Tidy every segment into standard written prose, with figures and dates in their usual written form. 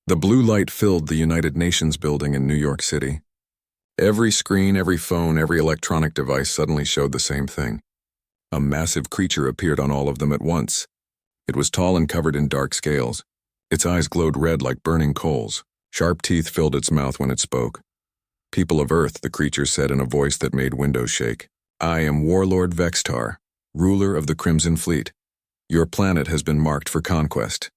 The blue light filled the United Nations building in New York City. Every screen, every phone, every electronic device suddenly showed the same thing. A massive creature appeared on all of them at once. It was tall and covered in dark scales. Its eyes glowed red like burning coals. Sharp teeth filled its mouth when it spoke. "People of Earth," the creature said in a voice that made windows shake. "I am Warlord Vextar, ruler of the Crimson Fleet. Your planet has been marked for conquest."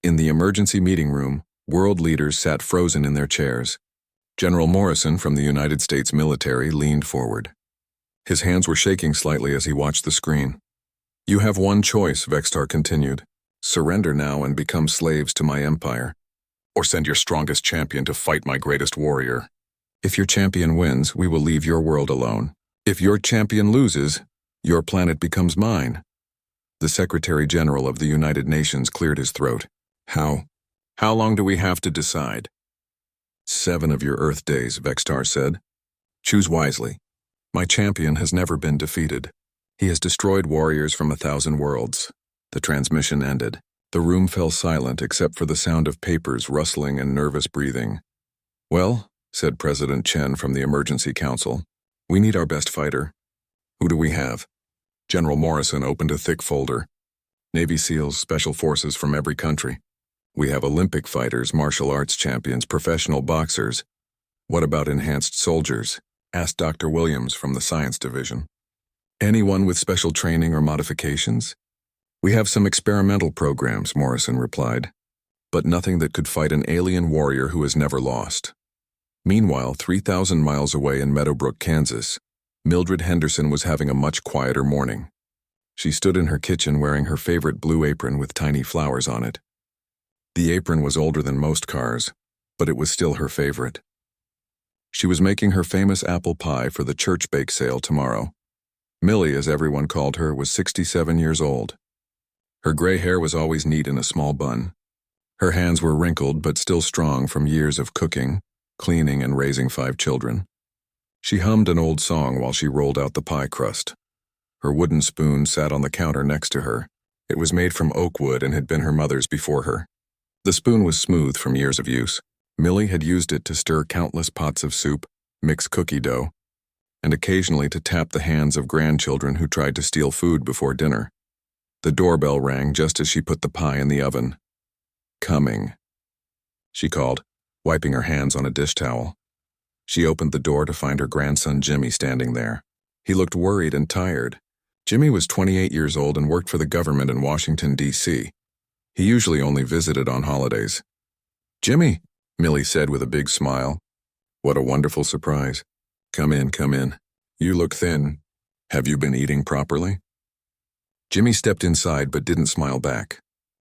In the emergency meeting room, world leaders sat frozen in their chairs. General Morrison from the United States military leaned forward. His hands were shaking slightly as he watched the screen. "You have one choice," Vextar continued. "Surrender now and become slaves to my empire, or send your strongest champion to fight my greatest warrior. If your champion wins, we will leave your world alone. If your champion loses, your planet becomes mine." The Secretary General of the United Nations cleared his throat. How long do we have to decide?" 7 of your Earth days, Vextar said. "Choose wisely. My champion has never been defeated. He has destroyed warriors from 1,000 worlds." The transmission ended. The room fell silent except for the sound of papers rustling and nervous breathing. "Well," said President Chen from the Emergency Council, "we need our best fighter. Who do we have?" General Morrison opened a thick folder. "Navy SEALs, Special Forces from every country. We have Olympic fighters, martial arts champions, professional boxers. What about enhanced soldiers?" asked Dr. Williams from the Science Division. "Anyone with special training or modifications?" "We have some experimental programs," Morrison replied, "but nothing that could fight an alien warrior who has never lost." Meanwhile, 3,000 miles away in Meadowbrook, Kansas, Mildred Henderson was having a much quieter morning. She stood in her kitchen wearing her favorite blue apron with tiny flowers on it. The apron was older than most cars, but it was still her favorite. She was making her famous apple pie for the church bake sale tomorrow. Millie, as everyone called her, was 67 years old. Her gray hair was always neat in a small bun. Her hands were wrinkled but still strong from years of cooking, cleaning, and raising 5 children. She hummed an old song while she rolled out the pie crust. Her wooden spoon sat on the counter next to her. It was made from oak wood and had been her mother's before her. The spoon was smooth from years of use. Millie had used it to stir countless pots of soup, mix cookie dough, and occasionally to tap the hands of grandchildren who tried to steal food before dinner. The doorbell rang just as she put the pie in the oven. "Coming," she called, wiping her hands on a dish towel. She opened the door to find her grandson Jimmy standing there. He looked worried and tired. Jimmy was 28 years old and worked for the government in Washington, D.C. He usually only visited on holidays. "Jimmy," Millie said with a big smile. "What a wonderful surprise. Come in, come in. You look thin. Have you been eating properly?" Jimmy stepped inside but didn't smile back.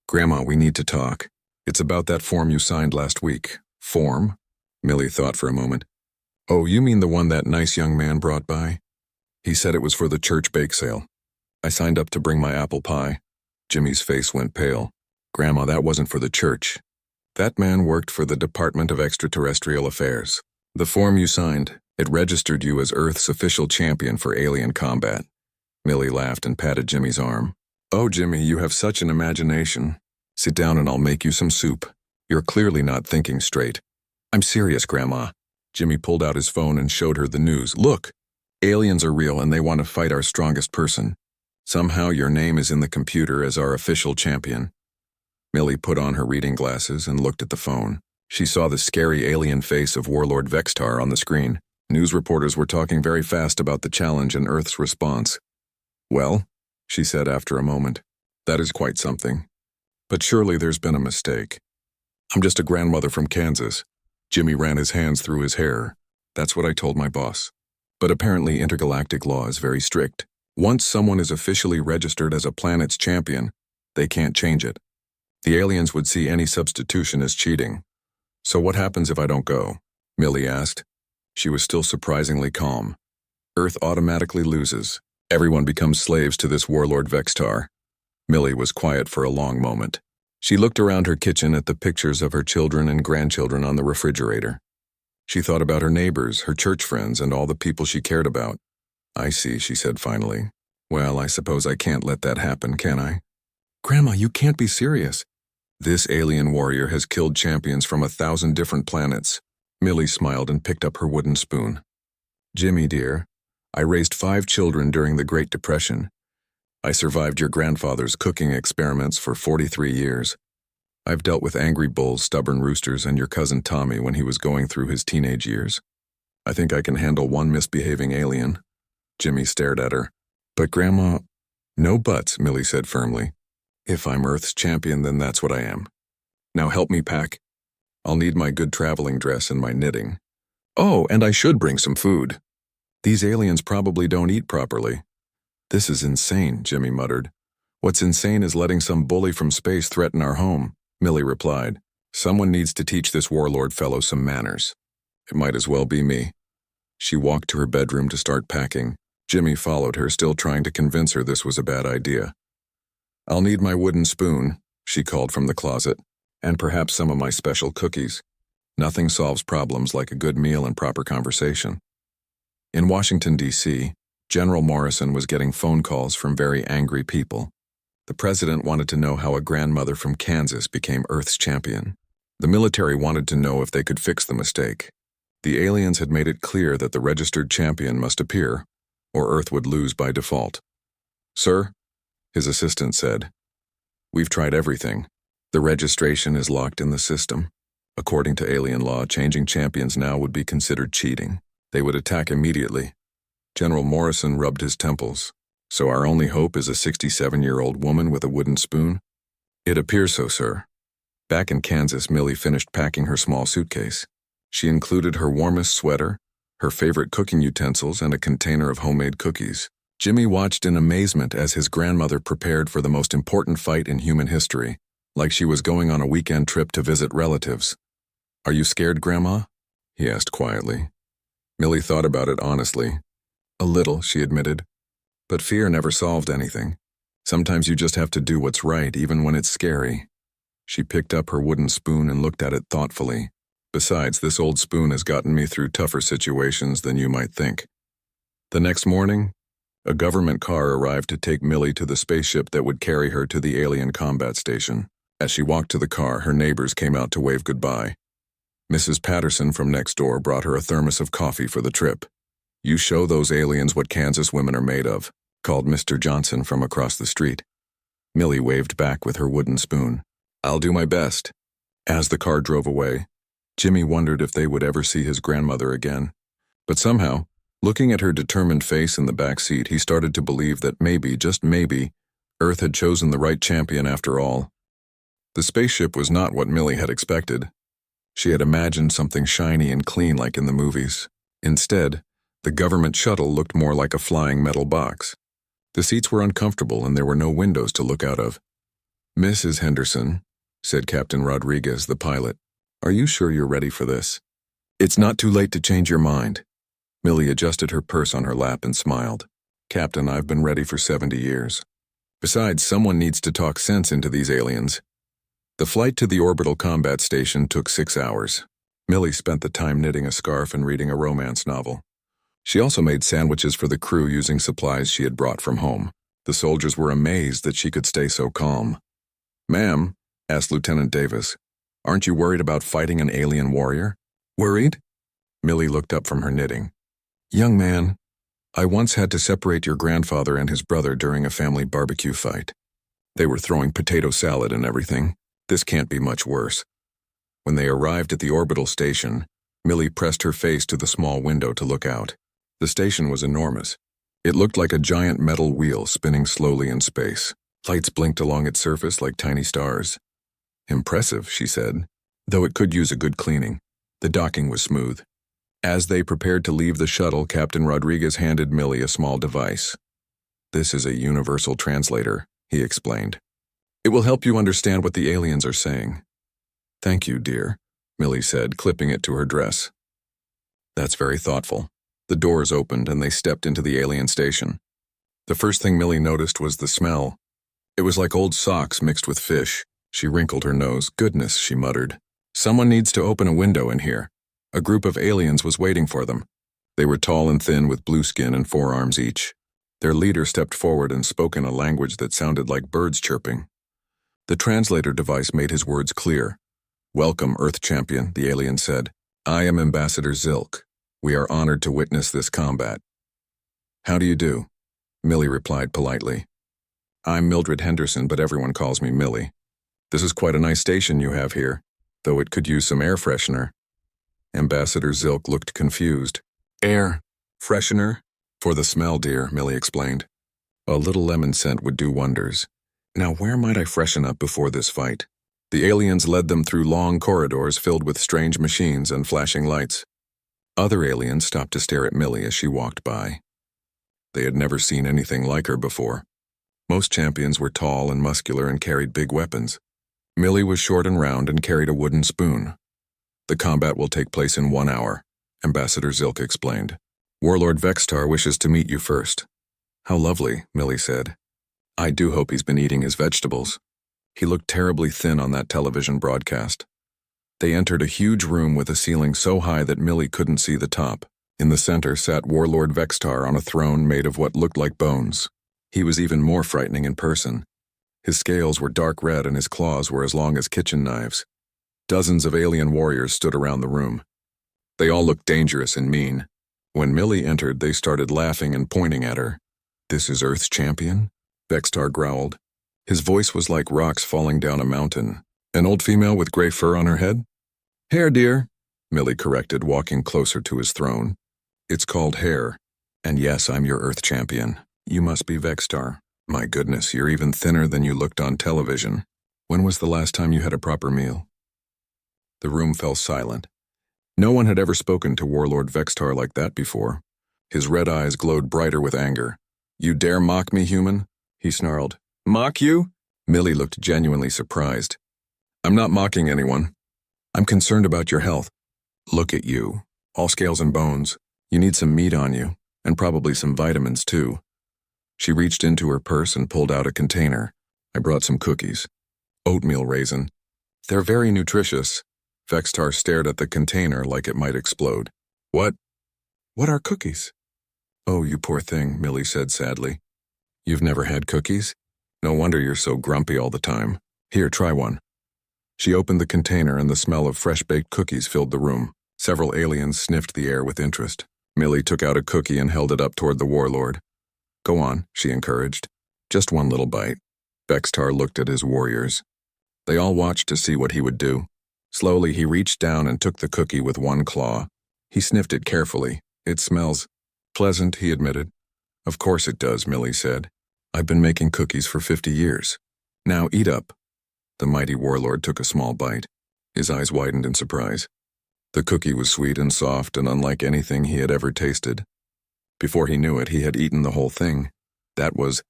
"Grandma, we need to talk. It's about that form you signed last week." "Form?" Millie thought for a moment. "Oh, you mean the one that nice young man brought by? He said it was for the church bake sale. I signed up to bring my apple pie." Jimmy's face went pale. "Grandma, that wasn't for the church. That man worked for the Department of Extraterrestrial Affairs. The form you signed, it registered you as Earth's official champion for alien combat." Millie laughed and patted Jimmy's arm. "Oh, Jimmy, you have such an imagination. Sit down and I'll make you some soup. You're clearly not thinking straight." "I'm serious, Grandma." Jimmy pulled out his phone and showed her the news. "Look, aliens are real and they want to fight our strongest person. Somehow your name is in the computer as our official champion." Millie put on her reading glasses and looked at the phone. She saw the scary alien face of Warlord Vextar on the screen. News reporters were talking very fast about the challenge and Earth's response. "Well," she said after a moment, "that is quite something. But surely there's been a mistake. I'm just a grandmother from Kansas." Jimmy ran his hands through his hair. "That's what I told my boss. But apparently intergalactic law is very strict. Once someone is officially registered as a planet's champion, they can't change it. The aliens would see any substitution as cheating." "So what happens if I don't go?" Millie asked. She was still surprisingly calm. "Earth automatically loses. Everyone becomes slaves to this Warlord Vextar." Millie was quiet for a long moment. She looked around her kitchen at the pictures of her children and grandchildren on the refrigerator. She thought about her neighbors, her church friends, and all the people she cared about. "I see," she said finally. "Well, I suppose I can't let that happen, can I?" "Grandma, you can't be serious. This alien warrior has killed champions from 1,000 different planets. Millie smiled and picked up her wooden spoon. Jimmy, dear, I raised 5 children during the Great Depression. I survived your grandfather's cooking experiments for 43 years. I've dealt with angry bulls, stubborn roosters, and your cousin Tommy when he was going through his teenage years. I think I can handle one misbehaving alien. Jimmy stared at her. But Grandma— No buts, Millie said firmly. If I'm Earth's champion, then that's what I am. Now help me pack. I'll need my good traveling dress and my knitting. Oh, and I should bring some food. These aliens probably don't eat properly. This is insane, Jimmy muttered. What's insane is letting some bully from space threaten our home, Millie replied. Someone needs to teach this warlord fellow some manners. It might as well be me. She walked to her bedroom to start packing. Jimmy followed her, still trying to convince her this was a bad idea. I'll need my wooden spoon, she called from the closet, and perhaps some of my special cookies. Nothing solves problems like a good meal and proper conversation. In Washington, D.C., General Morrison was getting phone calls from very angry people. The president wanted to know how a grandmother from Kansas became Earth's champion. The military wanted to know if they could fix the mistake. The aliens had made it clear that the registered champion must appear, or Earth would lose by default. Sir, his assistant said, we've tried everything. The registration is locked in the system. According to alien law, changing champions now would be considered cheating. They would attack immediately. General Morrison rubbed his temples. So our only hope is a 67-year-old woman with a wooden spoon? It appears so, sir. Back in Kansas, Millie finished packing her small suitcase. She included her warmest sweater, her favorite cooking utensils, and a container of homemade cookies. Jimmy watched in amazement as his grandmother prepared for the most important fight in human history, like she was going on a weekend trip to visit relatives. Are you scared, Grandma? He asked quietly. Millie thought about it honestly. A little, she admitted. But fear never solved anything. Sometimes you just have to do what's right, even when it's scary. She picked up her wooden spoon and looked at it thoughtfully. Besides, this old spoon has gotten me through tougher situations than you might think. The next morning, a government car arrived to take Millie to the spaceship that would carry her to the alien combat station. As she walked to the car, her neighbors came out to wave goodbye. Mrs. Patterson from next door brought her a thermos of coffee for the trip. You show those aliens what Kansas women are made of, called Mr. Johnson from across the street. Millie waved back with her wooden spoon. I'll do my best. As the car drove away, Jimmy wondered if they would ever see his grandmother again. But somehow, looking at her determined face in the back seat, he started to believe that maybe, just maybe, Earth had chosen the right champion after all. The spaceship was not what Millie had expected. She had imagined something shiny and clean like in the movies. Instead, the government shuttle looked more like a flying metal box. The seats were uncomfortable and there were no windows to look out of. Mrs. Henderson, said Captain Rodriguez, the pilot, are you sure you're ready for this? It's not too late to change your mind. Millie adjusted her purse on her lap and smiled. Captain, I've been ready for 70 years. Besides, someone needs to talk sense into these aliens. The flight to the orbital combat station took 6 hours. Millie spent the time knitting a scarf and reading a romance novel. She also made sandwiches for the crew using supplies she had brought from home. The soldiers were amazed that she could stay so calm. Ma'am, asked Lieutenant Davis, aren't you worried about fighting an alien warrior? Worried? Millie looked up from her knitting. Young man, I once had to separate your grandfather and his brother during a family barbecue fight. They were throwing potato salad and everything. This can't be much worse. When they arrived at the orbital station, Millie pressed her face to the small window to look out. The station was enormous. It looked like a giant metal wheel spinning slowly in space. Lights blinked along its surface like tiny stars. Impressive, she said, though it could use a good cleaning. The docking was smooth. As they prepared to leave the shuttle, Captain Rodriguez handed Millie a small device. This is a universal translator, he explained. It will help you understand what the aliens are saying. Thank you, dear, Millie said, clipping it to her dress. That's very thoughtful. The doors opened and they stepped into the alien station. The first thing Millie noticed was the smell. It was like old socks mixed with fish. She wrinkled her nose. Goodness, she muttered. Someone needs to open a window in here. A group of aliens was waiting for them. They were tall and thin with blue skin and 4 arms each. Their leader stepped forward and spoke in a language that sounded like birds chirping. The translator device made his words clear. "Welcome, Earth Champion," the alien said. "I am Ambassador Zilk. We are honored to witness this combat." "How do you do?" Millie replied politely. "I'm Mildred Henderson, but everyone calls me Millie. This is quite a nice station you have here, though it could use some air freshener." Ambassador Zilk looked confused. "Air freshener?" "For the smell, dear," Millie explained. "A little lemon scent would do wonders. Now where might I freshen up before this fight?" The aliens led them through long corridors filled with strange machines and flashing lights. Other aliens stopped to stare at Millie as she walked by. They had never seen anything like her before. Most champions were tall and muscular and carried big weapons. Millie was short and round and carried a wooden spoon. "The combat will take place in 1 hour," Ambassador Zilk explained. "Warlord Vextar wishes to meet you first." "How lovely," Millie said. "I do hope he's been eating his vegetables. He looked terribly thin on that television broadcast." They entered a huge room with a ceiling so high that Millie couldn't see the top. In the center sat Warlord Vextar on a throne made of what looked like bones. He was even more frightening in person. His scales were dark red and his claws were as long as kitchen knives. Dozens of alien warriors stood around the room. They all looked dangerous and mean. When Millie entered, they started laughing and pointing at her. "This is Earth's champion?" Vextar growled. His voice was like rocks falling down a mountain. "An old female with gray fur on her head?" "Hair, dear," Millie corrected, walking closer to his throne. "It's called hair. And yes, I'm your Earth champion. You must be Vextar. My goodness, you're even thinner than you looked on television. When was the last time you had a proper meal?" The room fell silent. No one had ever spoken to Warlord Vextar like that before. His red eyes glowed brighter with anger. "You dare mock me, human?" he snarled. "Mock you?" Millie looked genuinely surprised. "I'm not mocking anyone. I'm concerned about your health. Look at you. All scales and bones. You need some meat on you, and probably some vitamins too." She reached into her purse and pulled out a container. "I brought some cookies. Oatmeal raisin. They're very nutritious." Vextar stared at the container like it might explode. "What? What are cookies?" "Oh, you poor thing," Millie said sadly. "You've never had cookies? No wonder you're so grumpy all the time. Here, try one." She opened the container and the smell of fresh-baked cookies filled the room. Several aliens sniffed the air with interest. Millie took out a cookie and held it up toward the warlord. "Go on," she encouraged. "Just one little bite." Vextar looked at his warriors. They all watched to see what he would do. Slowly, he reached down and took the cookie with one claw. He sniffed it carefully. "It smells pleasant," he admitted. "Of course it does," Millie said. "I've been making cookies for 50 years. Now eat up." The mighty warlord took a small bite. His eyes widened in surprise. The cookie was sweet and soft and unlike anything he had ever tasted. Before he knew it, he had eaten the whole thing. That was...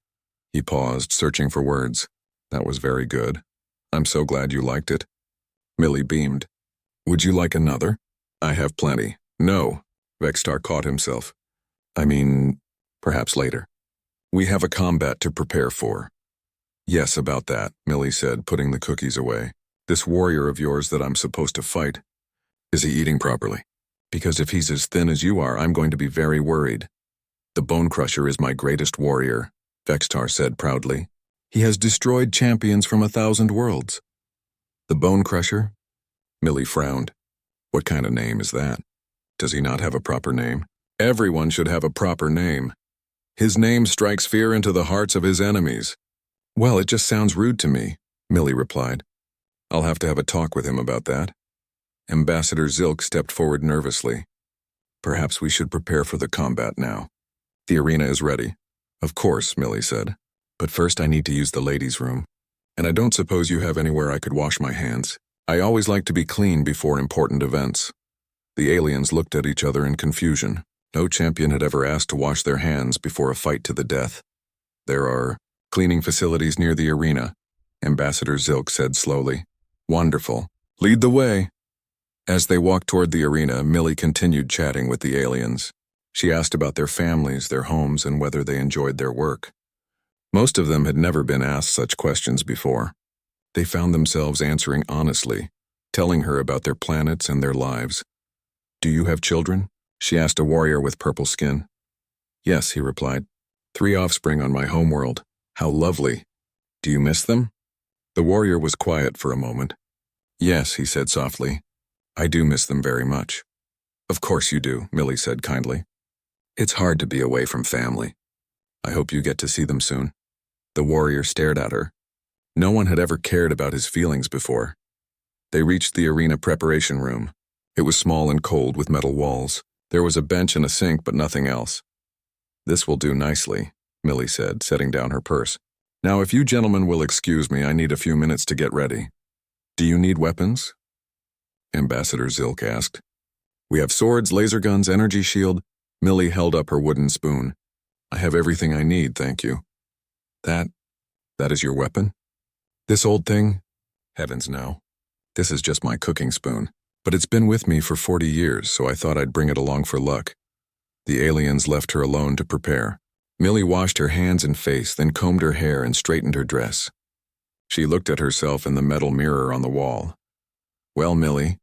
He paused, searching for words. "That was very good. I'm so glad you liked it." Millie beamed. "Would you like another?" "I have plenty." "No." Vextar caught himself. "I mean, perhaps later. We have a combat to prepare for." "Yes, about that," Millie said, putting the cookies away. "This warrior of yours that I'm supposed to fight, is he eating properly? Because if he's as thin as you are, I'm going to be very worried." "The Bone Crusher is my greatest warrior," Vextar said proudly. "He has destroyed champions from 1,000 worlds." "The Bone Crusher?" Millie frowned. "What kind of name is that? Does he not have a proper name?" "Everyone should have a proper name. His name strikes fear into the hearts of his enemies." "Well, it just sounds rude to me," Millie replied. "I'll have to have a talk with him about that." Ambassador Zilk stepped forward nervously. "Perhaps we should prepare for the combat now. The arena is ready." "Of course," Millie said. "But first I need to use the ladies' room. And I don't suppose you have anywhere I could wash my hands. I always like to be clean before important events." The aliens looked at each other in confusion. No champion had ever asked to wash their hands before a fight to the death. "There are cleaning facilities near the arena," Ambassador Zilk said slowly. "Wonderful. Lead the way." As they walked toward the arena, Millie continued chatting with the aliens. She asked about their families, their homes, and whether they enjoyed their work. Most of them had never been asked such questions before. They found themselves answering honestly, telling her about their planets and their lives. "Do you have children?" she asked a warrior with purple skin. "Yes," he replied. 3 offspring on my homeworld. How lovely. Do you miss them?" The warrior was quiet for a moment. Yes, he said softly. I do miss them very much. Of course you do, Millie said kindly. It's hard to be away from family. I hope you get to see them soon. The warrior stared at her. No one had ever cared about his feelings before. They reached the arena preparation room. It was small and cold with metal walls. There was a bench and a sink, but nothing else. This will do nicely, Millie said, setting down her purse. Now, if you gentlemen will excuse me, I need a few minutes to get ready. Do you need weapons? Ambassador Zilk asked. We have swords, laser guns, energy shield. Millie held up her wooden spoon. I have everything I need, thank you. That is your weapon? This old thing? Heavens no. This is just my cooking spoon. But it's been with me for 40 years, so I thought I'd bring it along for luck. The aliens left her alone to prepare. Millie washed her hands and face, then combed her hair and straightened her dress. She looked at herself in the metal mirror on the wall. Well, Millie,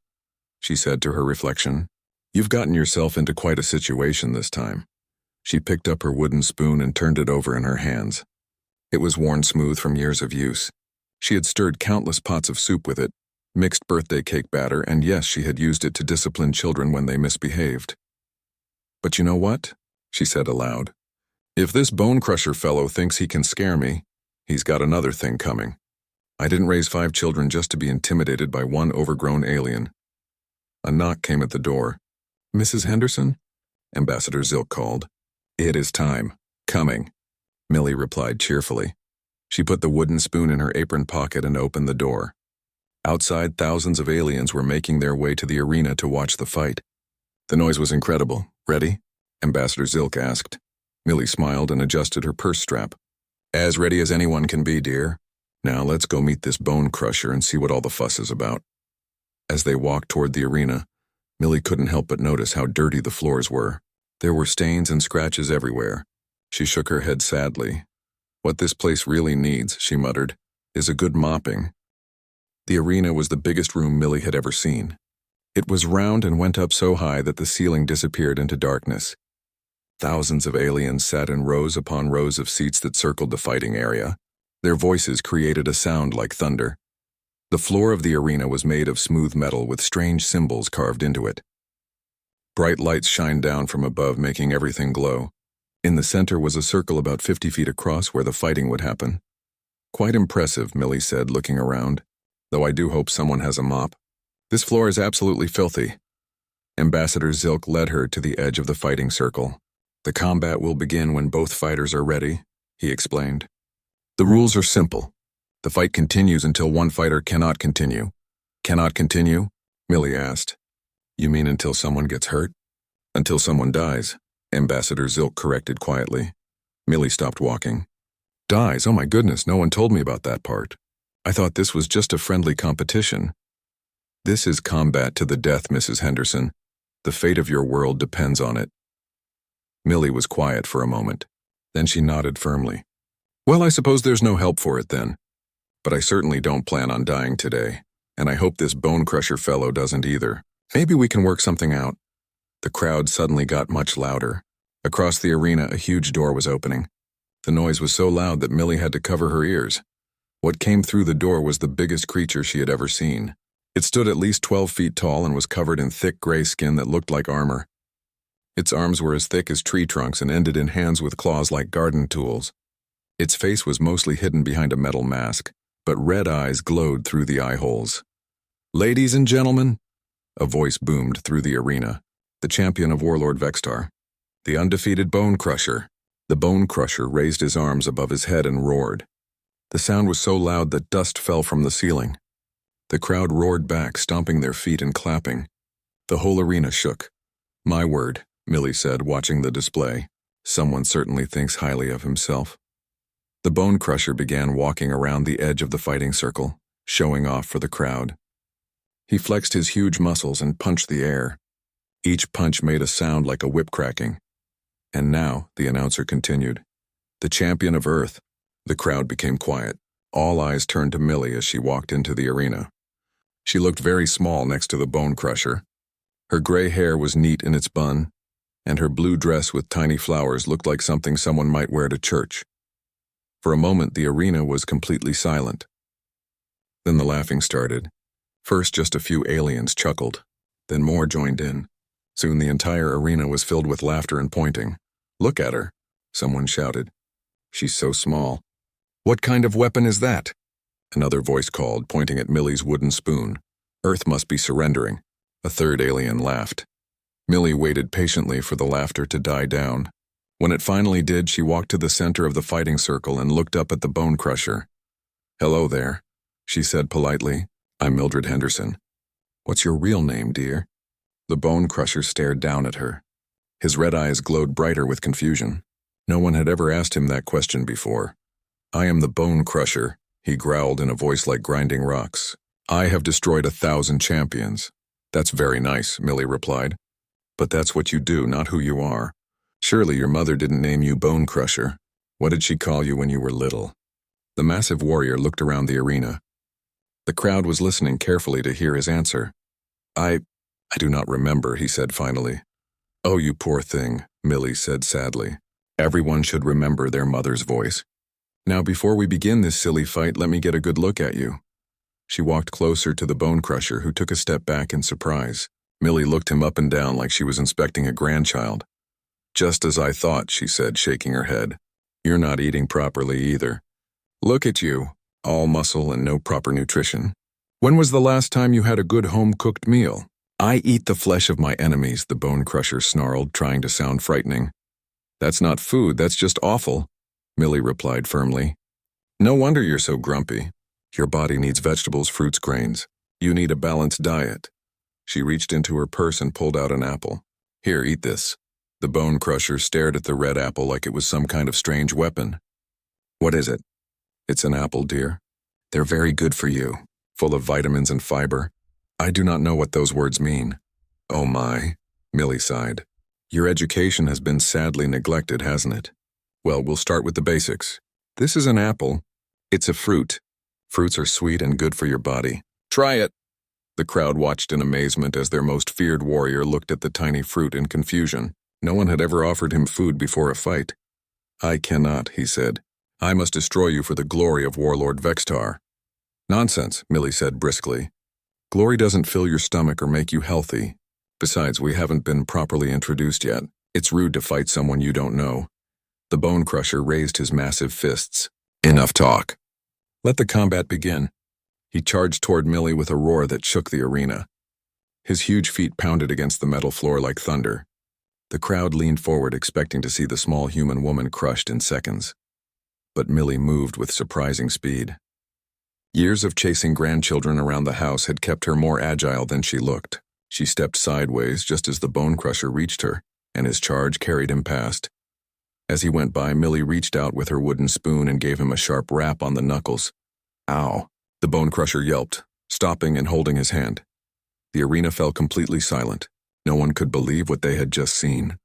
she said to her reflection, you've gotten yourself into quite a situation this time. She picked up her wooden spoon and turned it over in her hands. It was worn smooth from years of use. She had stirred countless pots of soup with it, mixed birthday cake batter, and yes, she had used it to discipline children when they misbehaved. But you know what? She said aloud. If this bone crusher fellow thinks he can scare me, he's got another thing coming. I didn't raise 5 children just to be intimidated by one overgrown alien. A knock came at the door. Mrs. Henderson? Ambassador Zilk called. It is time. Coming. Millie replied cheerfully. She put the wooden spoon in her apron pocket and opened the door. Outside, thousands of aliens were making their way to the arena to watch the fight. The noise was incredible. Ready? Ambassador Zilk asked. Millie smiled and adjusted her purse strap. As ready as anyone can be, dear. Now let's go meet this bone crusher and see what all the fuss is about. As they walked toward the arena, Millie couldn't help but notice how dirty the floors were. There were stains and scratches everywhere. She shook her head sadly. What this place really needs, she muttered, is a good mopping. The arena was the biggest room Millie had ever seen. It was round and went up so high that the ceiling disappeared into darkness. Thousands of aliens sat in rows upon rows of seats that circled the fighting area. Their voices created a sound like thunder. The floor of the arena was made of smooth metal with strange symbols carved into it. Bright lights shined down from above, making everything glow. In the center was a circle about 50 feet across where the fighting would happen. Quite impressive, Millie said, looking around, though I do hope someone has a mop. This floor is absolutely filthy. Ambassador Zilk led her to the edge of the fighting circle. The combat will begin when both fighters are ready, he explained. The rules are simple. The fight continues until one fighter cannot continue. Cannot continue? Millie asked. You mean until someone gets hurt? Until someone dies, Ambassador Zilk corrected quietly. Millie stopped walking. Dies? Oh my goodness, no one told me about that part. I thought this was just a friendly competition. This is combat to the death, Mrs. Henderson. The fate of your world depends on it. Millie was quiet for a moment. Then she nodded firmly. Well, I suppose there's no help for it then. But I certainly don't plan on dying today, and I hope this bone crusher fellow doesn't either. Maybe we can work something out. The crowd suddenly got much louder. Across the arena, a huge door was opening. The noise was so loud that Millie had to cover her ears. What came through the door was the biggest creature she had ever seen. It stood at least 12 feet tall and was covered in thick gray skin that looked like armor. Its arms were as thick as tree trunks and ended in hands with claws like garden tools. Its face was mostly hidden behind a metal mask, but red eyes glowed through the eye holes. Ladies and gentlemen, a voice boomed through the arena. The champion of Warlord Vextar, the undefeated Bone Crusher. The Bone Crusher raised his arms above his head and roared. The sound was so loud that dust fell from the ceiling. The crowd roared back, stomping their feet and clapping. The whole arena shook. My word, Millie said, watching the display. Someone certainly thinks highly of himself. The Bone Crusher began walking around the edge of the fighting circle, showing off for the crowd. He flexed his huge muscles and punched the air. Each punch made a sound like a whip cracking. And now, the announcer continued, the champion of Earth. The crowd became quiet. All eyes turned to Millie as she walked into the arena. She looked very small next to the Bone Crusher. Her gray hair was neat in its bun, and her blue dress with tiny flowers looked like something someone might wear to church. For a moment, the arena was completely silent. Then the laughing started. First, just a few aliens chuckled. Then more joined in. Soon the entire arena was filled with laughter and pointing. "Look at her," someone shouted. "She's so small." "What kind of weapon is that?" Another voice called, pointing at Millie's wooden spoon. "Earth must be surrendering." A third alien laughed. Millie waited patiently for the laughter to die down. When it finally did, she walked to the center of the fighting circle and looked up at the Bone Crusher. "Hello there," she said politely. "I'm Mildred Henderson." "What's your real name, dear?" The Bone Crusher stared down at her. His red eyes glowed brighter with confusion. No one had ever asked him that question before. "I am the Bone Crusher," he growled in a voice like grinding rocks. "I have destroyed 1,000 champions." "That's very nice," Millie replied. "But that's what you do, not who you are. Surely your mother didn't name you Bone Crusher. What did she call you when you were little?" The massive warrior looked around the arena. The crowd was listening carefully to hear his answer. I do not remember," he said finally. "Oh, you poor thing," Millie said sadly. "Everyone should remember their mother's voice. Now, before we begin this silly fight, let me get a good look at you." She walked closer to the Bone Crusher, who took a step back in surprise. Millie looked him up and down like she was inspecting a grandchild. "Just as I thought," she said, shaking her head. "You're not eating properly either. Look at you, all muscle and no proper nutrition. When was the last time you had a good home-cooked meal?" "I eat the flesh of my enemies," the Bone Crusher snarled, trying to sound frightening. "That's not food, that's just awful," Millie replied firmly. "No wonder you're so grumpy. Your body needs vegetables, fruits, grains. You need a balanced diet." She reached into her purse and pulled out an apple. "Here, eat this." The Bone Crusher stared at the red apple like it was some kind of strange weapon. "What is it?" "It's an apple, dear. They're very good for you, full of vitamins and fiber." "I do not know what those words mean." "Oh my," Millie sighed. "Your education has been sadly neglected, hasn't it? Well, we'll start with the basics. This is an apple. It's a fruit. Fruits are sweet and good for your body. Try it." The crowd watched in amazement as their most feared warrior looked at the tiny fruit in confusion. No one had ever offered him food before a fight. "I cannot," he said. "I must destroy you for the glory of Warlord Vextar." "Nonsense," Millie said briskly. "Glory doesn't fill your stomach or make you healthy. Besides, we haven't been properly introduced yet. It's rude to fight someone you don't know." The Bone Crusher raised his massive fists. "Enough talk. Let the combat begin." He charged toward Millie with a roar that shook the arena. His huge feet pounded against the metal floor like thunder. The crowd leaned forward, expecting to see the small human woman crushed in seconds. But Millie moved with surprising speed. Years of chasing grandchildren around the house had kept her more agile than she looked. She stepped sideways just as the Bone Crusher reached her, and his charge carried him past. As he went by, Millie reached out with her wooden spoon and gave him a sharp rap on the knuckles. "Ow!" The Bone Crusher yelped, stopping and holding his hand. The arena fell completely silent. No one could believe what they had just seen.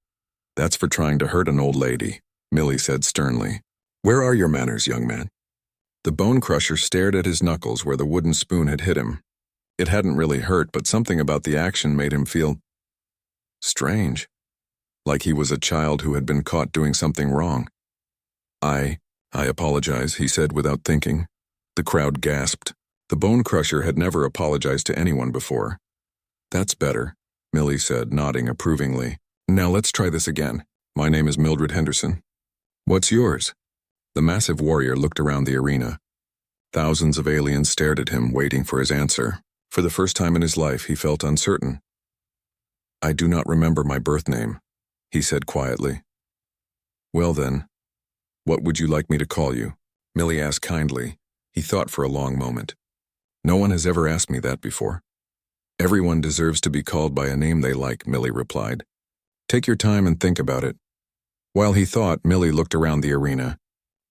"That's for trying to hurt an old lady," Millie said sternly. "Where are your manners, young man?" The Bone Crusher stared at his knuckles where the wooden spoon had hit him. It hadn't really hurt, but something about the action made him feel strange, like he was a child who had been caught doing something wrong. I apologize," he said without thinking. The crowd gasped. The Bone Crusher had never apologized to anyone before. "That's better," Millie said, nodding approvingly. "Now let's try this again. My name is Mildred Henderson." "What's yours?" The massive warrior looked around the arena. Thousands of aliens stared at him, waiting for his answer. For the first time in his life, he felt uncertain. "I do not remember my birth name," he said quietly. "Well then, what would you like me to call you?" Millie asked kindly. He thought for a long moment. "No one has ever asked me that before." "Everyone deserves to be called by a name they like," Millie replied. "Take your time and think about it." While he thought, Millie looked around the arena.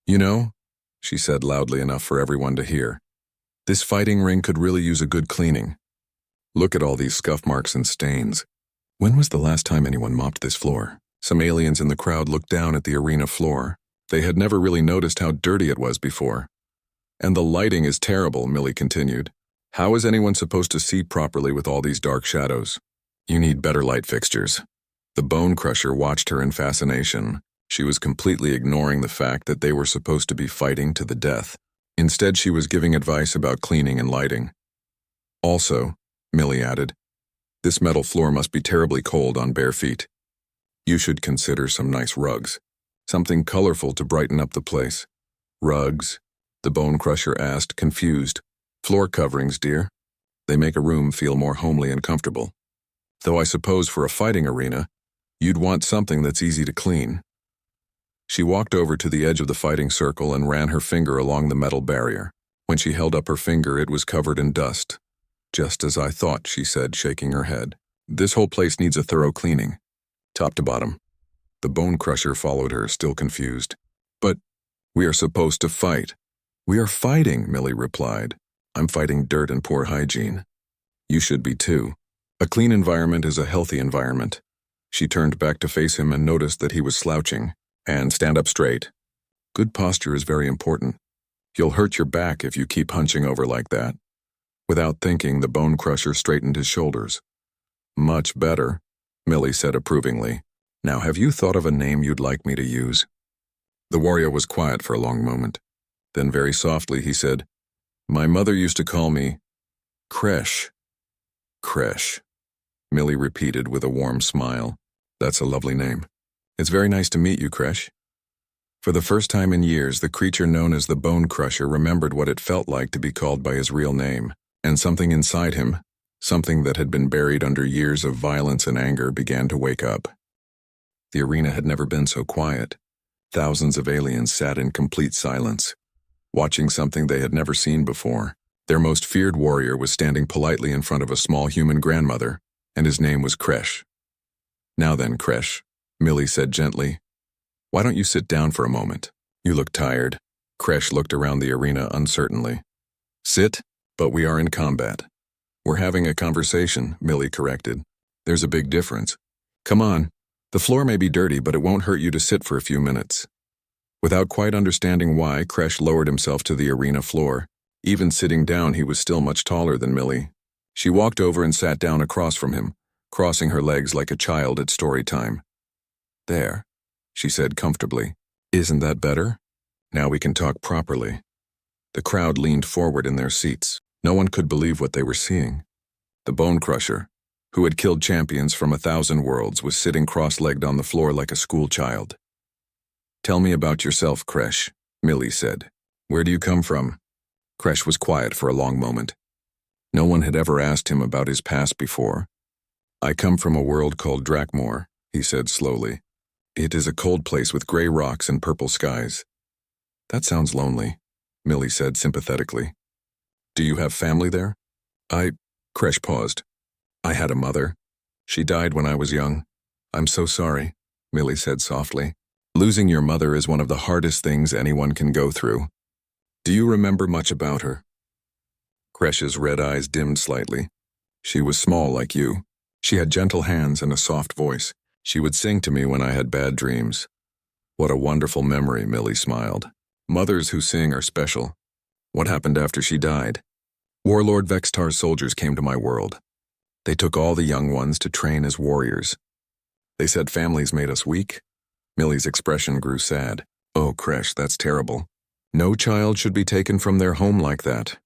"You know," she said loudly enough for everyone to hear, "this fighting ring could really use a good cleaning. Look at all these scuff marks and stains. When was the last time anyone mopped this floor?" Some aliens in the crowd looked down at the arena floor. They had never really noticed how dirty it was before. "And the lighting is terrible," Millie continued. "How is anyone supposed to see properly with all these dark shadows? You need better light fixtures." The Bone Crusher watched her in fascination. She was completely ignoring the fact that they were supposed to be fighting to the death. Instead, she was giving advice about cleaning and lighting. Also, Millie added, this metal floor must be terribly cold on bare feet. You should consider some nice rugs. Something colorful to brighten up the place. Rugs? The bone crusher asked, confused. Floor coverings, dear. They make a room feel more homely and comfortable. Though I suppose for a fighting arena, you'd want something that's easy to clean. She walked over to the edge of the fighting circle and ran her finger along the metal barrier. When she held up her finger, it was covered in dust. Just as I thought, she said, shaking her head. This whole place needs a thorough cleaning, top to bottom. The bone crusher followed her, still confused. But we are supposed to fight. We are fighting, Millie replied. I'm fighting dirt and poor hygiene. You should be too. A clean environment is a healthy environment. She turned back to face him and noticed that he was slouching. And stand up straight. Good posture is very important. You'll hurt your back if you keep hunching over like that. Without thinking, the bone crusher straightened his shoulders. Much better, Millie said approvingly. Now have you thought of a name you'd like me to use? The warrior was quiet for a long moment. Then very softly he said, My mother used to call me Kresh. Kresh, Millie repeated with a warm smile. That's a lovely name. It's very nice to meet you, Kresh. For the first time in years, the creature known as the Bone Crusher remembered what it felt like to be called by his real name, and something inside him, something that had been buried under years of violence and anger, began to wake up. The arena had never been so quiet. Thousands of aliens sat in complete silence, watching something they had never seen before. Their most feared warrior was standing politely in front of a small human grandmother, and his name was Kresh. Now then, Kresh, Millie said gently, why don't you sit down for a moment? You look tired. Kresh looked around the arena uncertainly. Sit, but we are in combat. We're having a conversation, Millie corrected. There's a big difference. Come on. The floor may be dirty, but it won't hurt you to sit for a few minutes. Without quite understanding why, Kresh lowered himself to the arena floor. Even sitting down, he was still much taller than Millie. She walked over and sat down across from him, crossing her legs like a child at story time. There, she said comfortably. Isn't that better? Now we can talk properly. The crowd leaned forward in their seats. No one could believe what they were seeing. The Bone Crusher, who had killed champions from 1,000 worlds, was sitting cross-legged on the floor like a schoolchild. Tell me about yourself, Kresh, Millie said. Where do you come from? Kresh was quiet for a long moment. No one had ever asked him about his past before. I come from a world called Drakmor, he said slowly. It is a cold place with gray rocks and purple skies. That sounds lonely, Millie said sympathetically. Do you have family there? Kresh paused. I had a mother. She died when I was young. I'm so sorry, Millie said softly. Losing your mother is one of the hardest things anyone can go through. Do you remember much about her? Kresh's red eyes dimmed slightly. She was small like you. She had gentle hands and a soft voice. She would sing to me when I had bad dreams. What a wonderful memory, Millie smiled. Mothers who sing are special. What happened after she died? Warlord Vextar's soldiers came to my world. They took all the young ones to train as warriors. They said families made us weak. Millie's expression grew sad. Oh, Kresh, that's terrible. No child should be taken from their home like that.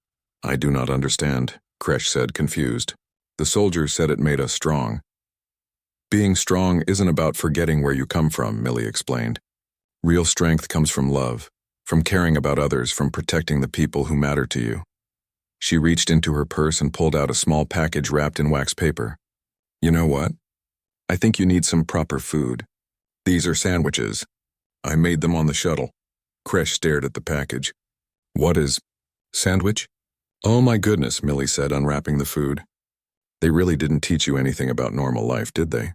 I do not understand, Kresh said, confused. The soldiers said it made us strong. Being strong isn't about forgetting where you come from, Millie explained. Real strength comes from love, from caring about others, from protecting the people who matter to you. She reached into her purse and pulled out a small package wrapped in wax paper. You know what? I think you need some proper food. These are sandwiches. I made them on the shuttle. Kresh stared at the package. What is sandwich? Oh my goodness, Millie said, unwrapping the food. They really didn't teach you anything about normal life, did they?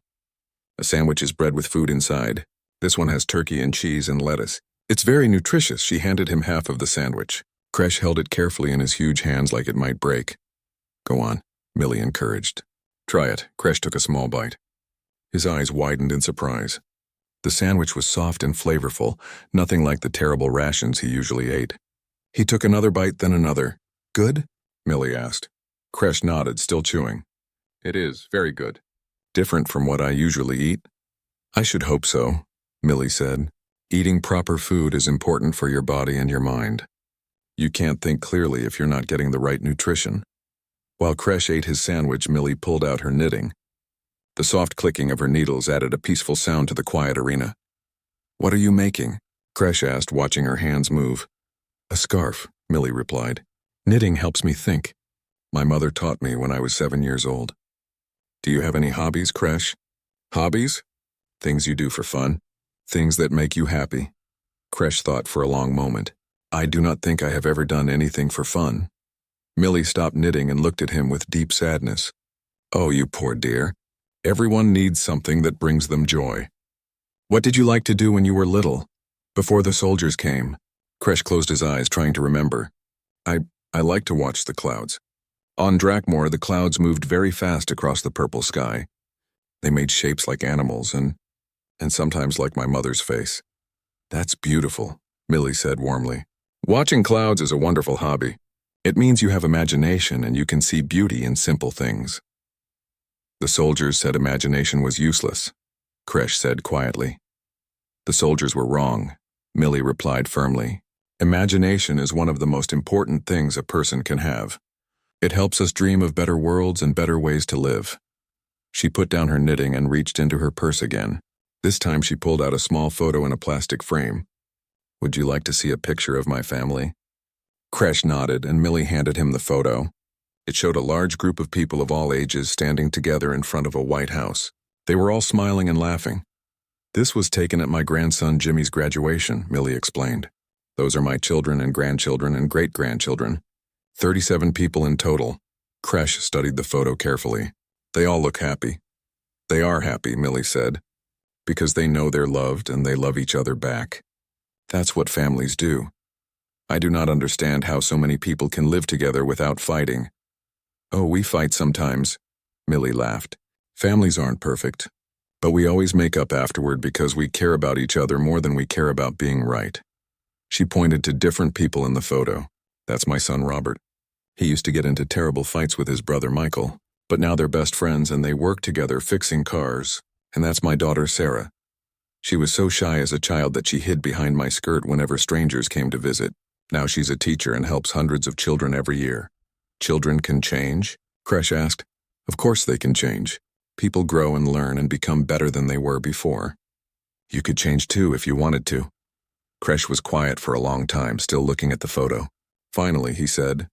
A sandwich is bread with food inside. This one has turkey and cheese and lettuce. It's very nutritious. She handed him half of the sandwich. Kresh held it carefully in his huge hands like it might break. Go on, Millie encouraged. Try it. Kresh took a small bite. His eyes widened in surprise. The sandwich was soft and flavorful, nothing like the terrible rations he usually ate. He took another bite, then another. Good? Millie asked. Kresh nodded, still chewing. It is, very good. Different from what I usually eat? I should hope so, Millie said. Eating proper food is important for your body and your mind. You can't think clearly if you're not getting the right nutrition. While Kresh ate his sandwich, Millie pulled out her knitting. The soft clicking of her needles added a peaceful sound to the quiet arena. "What are you making?" Kresh asked, watching her hands move. "A scarf," Millie replied. "Knitting helps me think. My mother taught me when I was 7 years old." "Do you have any hobbies, Kresh?" "Hobbies? Things you do for fun. Things that make you happy." Kresh thought for a long moment. "I do not think I have ever done anything for fun." Millie stopped knitting and looked at him with deep sadness. "Oh, you poor dear. Everyone needs something that brings them joy." "What did you like to do when you were little? Before the soldiers came?" Kresh closed his eyes, trying to remember. I like to watch the clouds. On Drakmore, the clouds moved very fast across the purple sky. They made shapes like animals and sometimes like my mother's face." "That's beautiful," Millie said warmly. "Watching clouds is a wonderful hobby. It means you have imagination and you can see beauty in simple things." "The soldiers said imagination was useless," Kresh said quietly. "The soldiers were wrong," Millie replied firmly. "Imagination is one of the most important things a person can have. It helps us dream of better worlds and better ways to live." She put down her knitting and reached into her purse again. This time she pulled out a small photo in a plastic frame. "Would you like to see a picture of my family?" Kresh nodded, and Millie handed him the photo. It showed a large group of people of all ages standing together in front of a white house. They were all smiling and laughing. "This was taken at my grandson Jimmy's graduation," Millie explained. "Those are my children and grandchildren and great-grandchildren. 37 people in total." Kresh studied the photo carefully. "They all look happy." "They are happy," Millie said, "because they know they're loved and they love each other back. That's what families do. I do not understand how so many people can live together without fighting." "Oh, we fight sometimes," Millie laughed. "Families aren't perfect, but we always make up afterward because we care about each other more than we care about being right." She pointed to different people in the photo. "That's my son Robert. He used to get into terrible fights with his brother Michael, but now they're best friends and they work together fixing cars. And that's my daughter Sarah. She was so shy as a child that she hid behind my skirt whenever strangers came to visit. Now she's a teacher and helps hundreds of children every year." "Children can change?" Kresh asked. "Of course they can change. People grow and learn and become better than they were before. You could change too if you wanted to." Kresh was quiet for a long time, still looking at the photo. Finally, he said,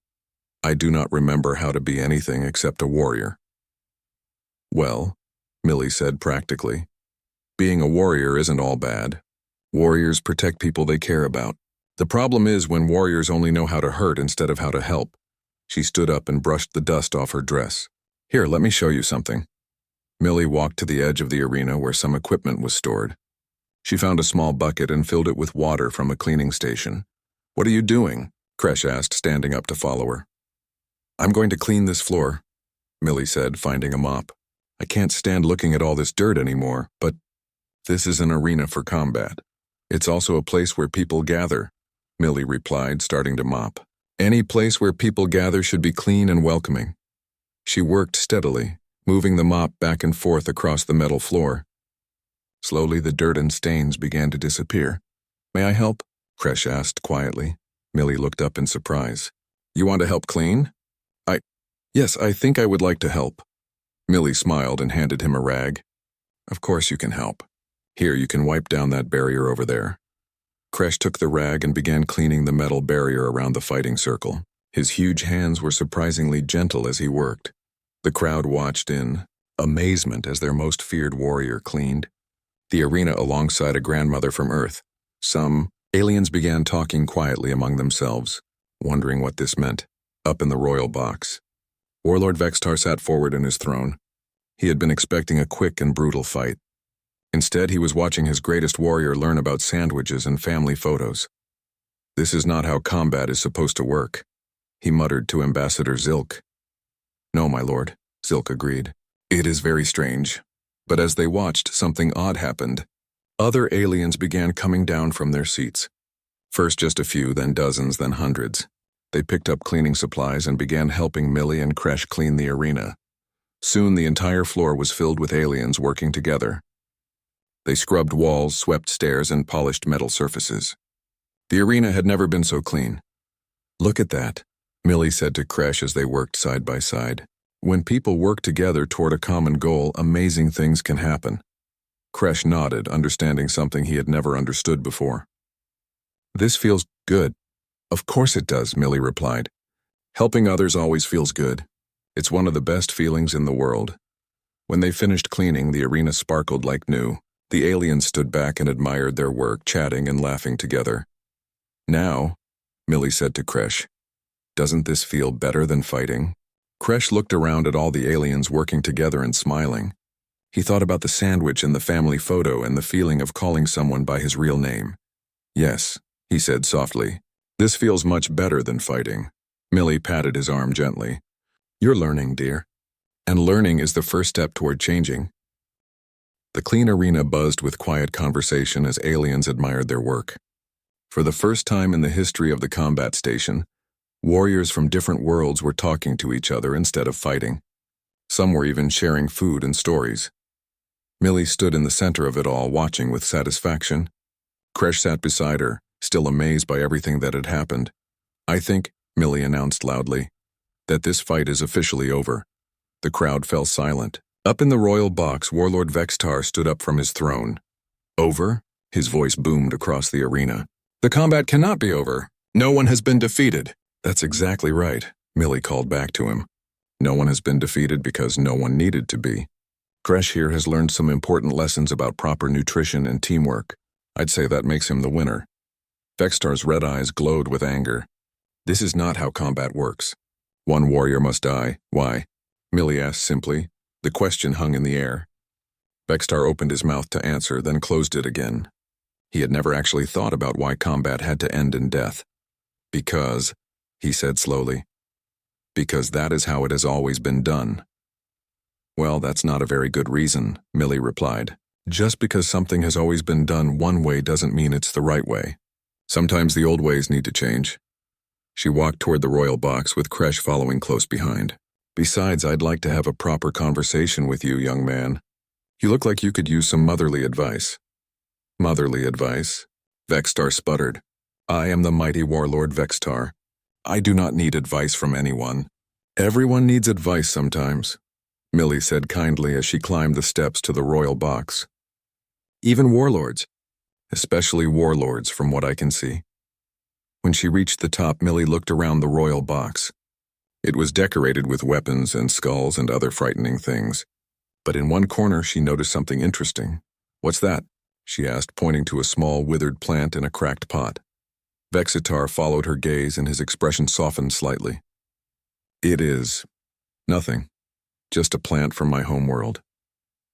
"I do not remember how to be anything except a warrior." "Well," Millie said practically, "being a warrior isn't all bad. Warriors protect people they care about. The problem is when warriors only know how to hurt instead of how to help." She stood up and brushed the dust off her dress. "Here, let me show you something." Millie walked to the edge of the arena where some equipment was stored. She found a small bucket and filled it with water from a cleaning station. "What are you doing?" Kresh asked, standing up to follow her. "I'm going to clean this floor," Millie said, finding a mop. "I can't stand looking at all this dirt anymore, but this is an arena for combat. It's also a place where people gather," Millie replied, starting to mop. "Any place where people gather should be clean and welcoming." She worked steadily, moving the mop back and forth across the metal floor. Slowly, the dirt and stains began to disappear. "May I help?" Kresh asked quietly. Millie looked up in surprise. "You want to help clean?" Yes, I think I would like to help." Millie smiled and handed him a rag. "Of course you can help. Here, you can wipe down that barrier over there." Kresh took the rag and began cleaning the metal barrier around the fighting circle. His huge hands were surprisingly gentle as he worked. The crowd watched in amazement as their most feared warrior cleaned the arena alongside a grandmother from Earth. Some aliens began talking quietly among themselves, wondering what this meant. Up in the royal box, Warlord Vextar sat forward in his throne. He had been expecting a quick and brutal fight. Instead, he was watching his greatest warrior learn about sandwiches and family photos. "This is not how combat is supposed to work," he muttered to Ambassador Zilk. "No, my lord," Zilk agreed. "It is very strange." But as they watched, something odd happened. Other aliens began coming down from their seats. First just a few, then dozens, then hundreds. They picked up cleaning supplies and began helping Millie and Kresh clean the arena. Soon the entire floor was filled with aliens working together. They scrubbed walls, swept stairs, and polished metal surfaces. The arena had never been so clean. Look at that, Millie said to Kresh as they worked side by side. When people work together toward a common goal, amazing things can happen. Kresh nodded, understanding something he had never understood before. This feels good. Of course it does, Millie replied. Helping others always feels good. It's one of the best feelings in the world. When they finished cleaning, the arena sparkled like new. The aliens stood back and admired their work, chatting and laughing together. Now, Millie said to Kresh, doesn't this feel better than fighting? Kresh looked around at all the aliens working together and smiling. He thought about the sandwich and the family photo and the feeling of calling someone by his real name. Yes, he said softly. This feels much better than fighting. Millie patted his arm gently. You're learning, dear. And learning is the first step toward changing. The clean arena buzzed with quiet conversation as aliens admired their work. For the first time in the history of the combat station, warriors from different worlds were talking to each other instead of fighting. Some were even sharing food and stories. Millie stood in the center of it all, watching with satisfaction. Kresh sat beside her, still amazed by everything that had happened. I think, Millie announced loudly, that this fight is officially over. The crowd fell silent. Up in the royal box, Warlord Vextar stood up from his throne. Over? His voice boomed across the arena. The combat cannot be over. No one has been defeated. That's exactly right, Millie called back to him. No one has been defeated because no one needed to be. Kresh here has learned some important lessons about proper nutrition and teamwork. I'd say that makes him the winner. Vextar's red eyes glowed with anger. This is not how combat works. One warrior must die. Why? Millie asked simply. The question hung in the air. Vextar opened his mouth to answer, then closed it again. He had never actually thought about why combat had to end in death. Because, he said slowly, because that is how it has always been done. Well, that's not a very good reason, Millie replied. Just because something has always been done one way doesn't mean it's the right way. Sometimes the old ways need to change. She walked toward the royal box with Kresh following close behind. Besides, I'd like to have a proper conversation with you, young man. You look like you could use some motherly advice. Motherly advice? Vextar sputtered. I am the mighty warlord Vextar. I do not need advice from anyone. Everyone needs advice sometimes, Millie said kindly as she climbed the steps to the royal box. Even warlords, especially warlords from what I can see. When she reached the top, Millie looked around the royal box. It was decorated with weapons and skulls and other frightening things. But in one corner she noticed something interesting. What's that? She asked, pointing to a small withered plant in a cracked pot. Vexitar followed her gaze and his expression softened slightly. It is nothing. Just a plant from my homeworld.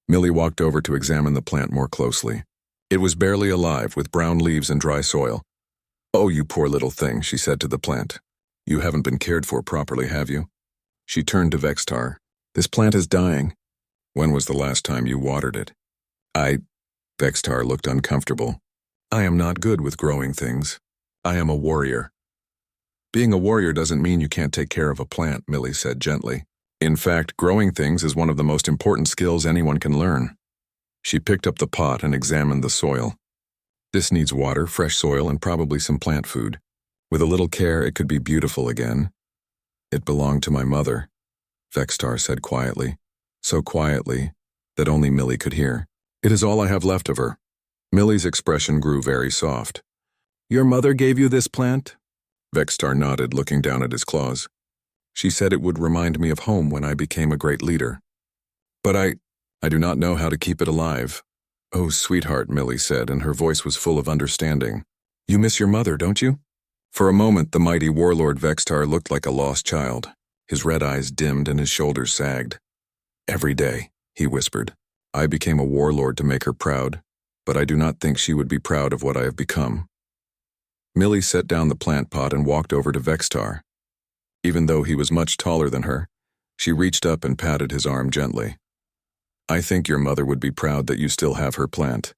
Millie walked over to examine the plant more closely. It was barely alive, with brown leaves and dry soil. Oh, you poor little thing, she said to the plant. You haven't been cared for properly, have you? She turned to Vextar. This plant is dying. When was the last time you watered it? Vextar looked uncomfortable. I am not good with growing things. I am a warrior. Being a warrior doesn't mean you can't take care of a plant, Millie said gently. In fact, growing things is one of the most important skills anyone can learn. She picked up the pot and examined the soil. This needs water, fresh soil, and probably some plant food. With a little care, it could be beautiful again. It belonged to my mother, Vextar said quietly, so quietly that only Millie could hear. It is all I have left of her. Millie's expression grew very soft. Your mother gave you this plant? Vextar nodded, looking down at his claws. She said it would remind me of home when I became a great leader. But I do not know how to keep it alive. Oh, sweetheart, Millie said, and her voice was full of understanding. You miss your mother, don't you? For a moment, the mighty warlord Vextar looked like a lost child. His red eyes dimmed and his shoulders sagged. Every day, he whispered, I became a warlord to make her proud, but I do not think she would be proud of what I have become. Millie set down the plant pot and walked over to Vextar. Even though he was much taller than her, she reached up and patted his arm gently. I think your mother would be proud that you still have her plant,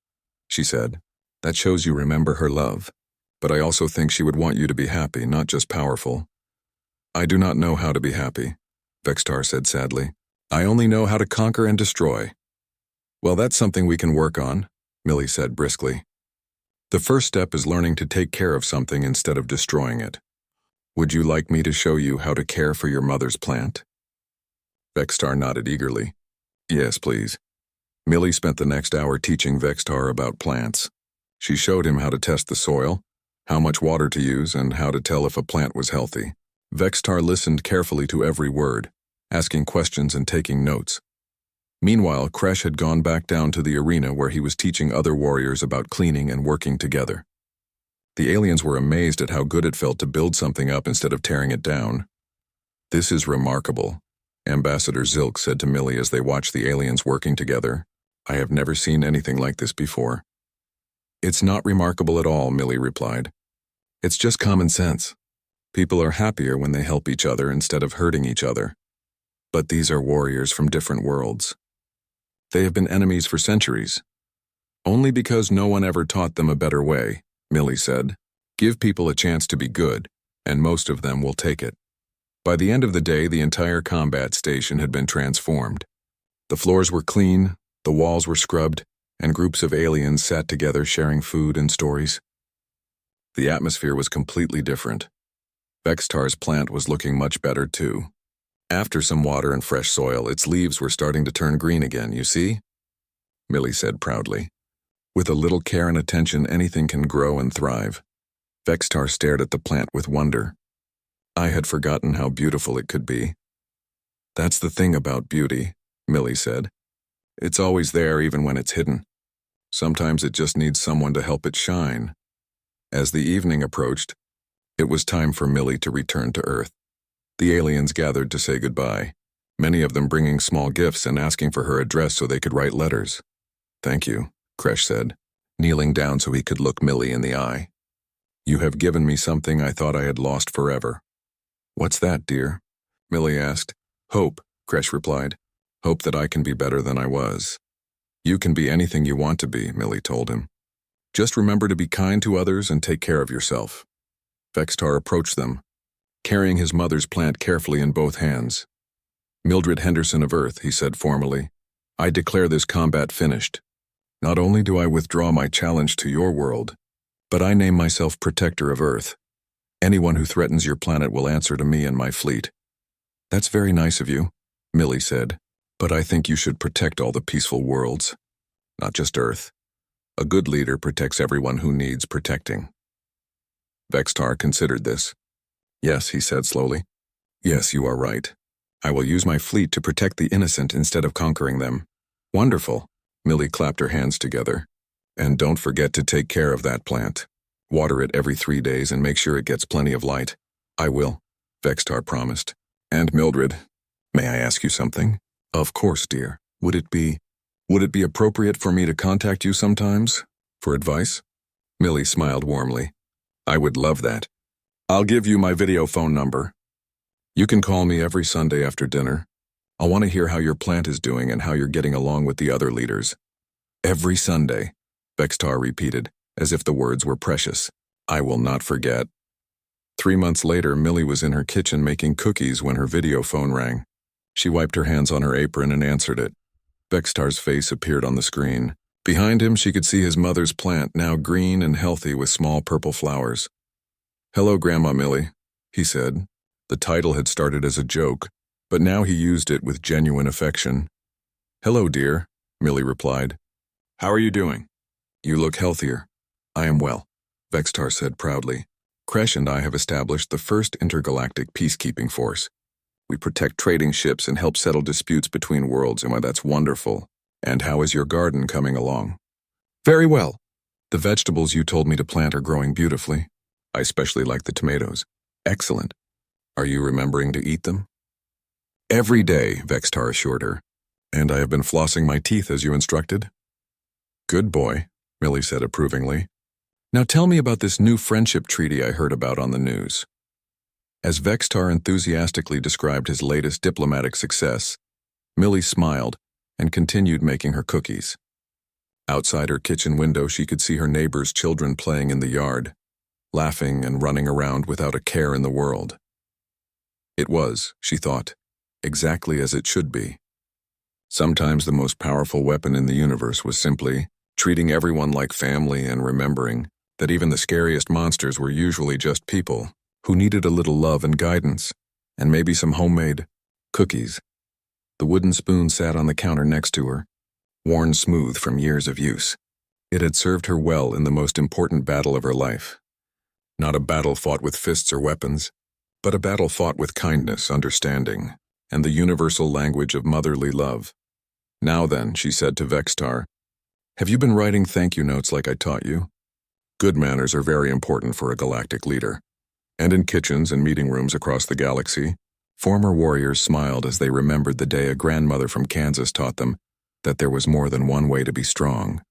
she said. That shows you remember her love. But I also think she would want you to be happy, not just powerful. I do not know how to be happy, Vextar said sadly. I only know how to conquer and destroy. Well, that's something we can work on, Millie said briskly. The first step is learning to take care of something instead of destroying it. Would you like me to show you how to care for your mother's plant? Vextar nodded eagerly. Yes, please. Millie spent the next hour teaching Vextar about plants. She showed him how to test the soil, how much water to use, and how to tell if a plant was healthy. Vextar listened carefully to every word, asking questions and taking notes. Meanwhile, Kresh had gone back down to the arena where he was teaching other warriors about cleaning and working together. The aliens were amazed at how good it felt to build something up instead of tearing it down. This is remarkable, Ambassador Zilk said to Millie as they watched the aliens working together. I have never seen anything like this before. It's not remarkable at all, Millie replied. It's just common sense. People are happier when they help each other instead of hurting each other. But these are warriors from different worlds. They have been enemies for centuries. Only because no one ever taught them a better way, Millie said. Give people a chance to be good, and most of them will take it. By the end of the day, the entire combat station had been transformed. The floors were clean, the walls were scrubbed, and groups of aliens sat together sharing food and stories. The atmosphere was completely different. Vextar's plant was looking much better too. After some water and fresh soil, its leaves were starting to turn green again, you see? Millie said proudly. With a little care and attention, anything can grow and thrive. Vextar stared at the plant with wonder. I had forgotten how beautiful it could be. That's the thing about beauty, Millie said. It's always there even when it's hidden. Sometimes it just needs someone to help it shine. As the evening approached, it was time for Millie to return to Earth. The aliens gathered to say goodbye, many of them bringing small gifts and asking for her address so they could write letters. Thank you, Kresh said, kneeling down so he could look Millie in the eye. You have given me something I thought I had lost forever. What's that, dear? Millie asked. Hope, Kresh replied. Hope that I can be better than I was. You can be anything you want to be, Millie told him. Just remember to be kind to others and take care of yourself. Vextar approached them, carrying his mother's plant carefully in both hands. Mildred Henderson of Earth, he said formally, I declare this combat finished. Not only do I withdraw my challenge to your world, but I name myself Protector of Earth. Anyone who threatens your planet will answer to me and my fleet. That's very nice of you, Millie said, but I think you should protect all the peaceful worlds, not just Earth. A good leader protects everyone who needs protecting. Vextar considered this. Yes, he said slowly. Yes, you are right. I will use my fleet to protect the innocent instead of conquering them. Wonderful. Millie clapped her hands together. And don't forget to take care of that plant. Water it every 3 days and make sure it gets plenty of light. I will, Vextar promised. And Mildred, may I ask you something? Of course, dear. Would it be appropriate for me to contact you sometimes? For advice? Millie smiled warmly. I would love that. I'll give you my video phone number. You can call me every Sunday after dinner. I want to hear how your plant is doing and how you're getting along with the other leaders. Every Sunday, Vextar repeated, as if the words were precious. I will not forget. 3 months later, Millie was in her kitchen making cookies when her video phone rang. She wiped her hands on her apron and answered it. Vextar's face appeared on the screen. Behind him, she could see his mother's plant, now green and healthy with small purple flowers. Hello, Grandma Millie, he said. The title had started as a joke, but now he used it with genuine affection. Hello, dear, Millie replied. How are you doing? You look healthier. I am well, Vextar said proudly. Kresh and I have established the first intergalactic peacekeeping force. We protect trading ships and help settle disputes between worlds, and why that's wonderful. And how is your garden coming along? Very well. The vegetables you told me to plant are growing beautifully. I especially like the tomatoes. Excellent. Are you remembering to eat them? Every day, Vextar assured her. And I have been flossing my teeth as you instructed. Good boy, Millie said approvingly. Now tell me about this new friendship treaty I heard about on the news. As Vextar enthusiastically described his latest diplomatic success, Millie smiled and continued making her cookies. Outside her kitchen window, she could see her neighbor's children playing in the yard, laughing and running around without a care in the world. It was, she thought, exactly as it should be. Sometimes the most powerful weapon in the universe was simply treating everyone like family and remembering that even the scariest monsters were usually just people. who needed a little love and guidance, and maybe some homemade cookies. The wooden spoon sat on the counter next to her, worn smooth from years of use. It had served her well in the most important battle of her life. Not a battle fought with fists or weapons, but a battle fought with kindness, understanding, and the universal language of motherly love. "Now then," she said to Vextar, "have you been writing thank you notes like I taught you? Good manners are very important for a galactic leader." And in kitchens and meeting rooms across the galaxy, former warriors smiled as they remembered the day a grandmother from Kansas taught them that there was more than one way to be strong.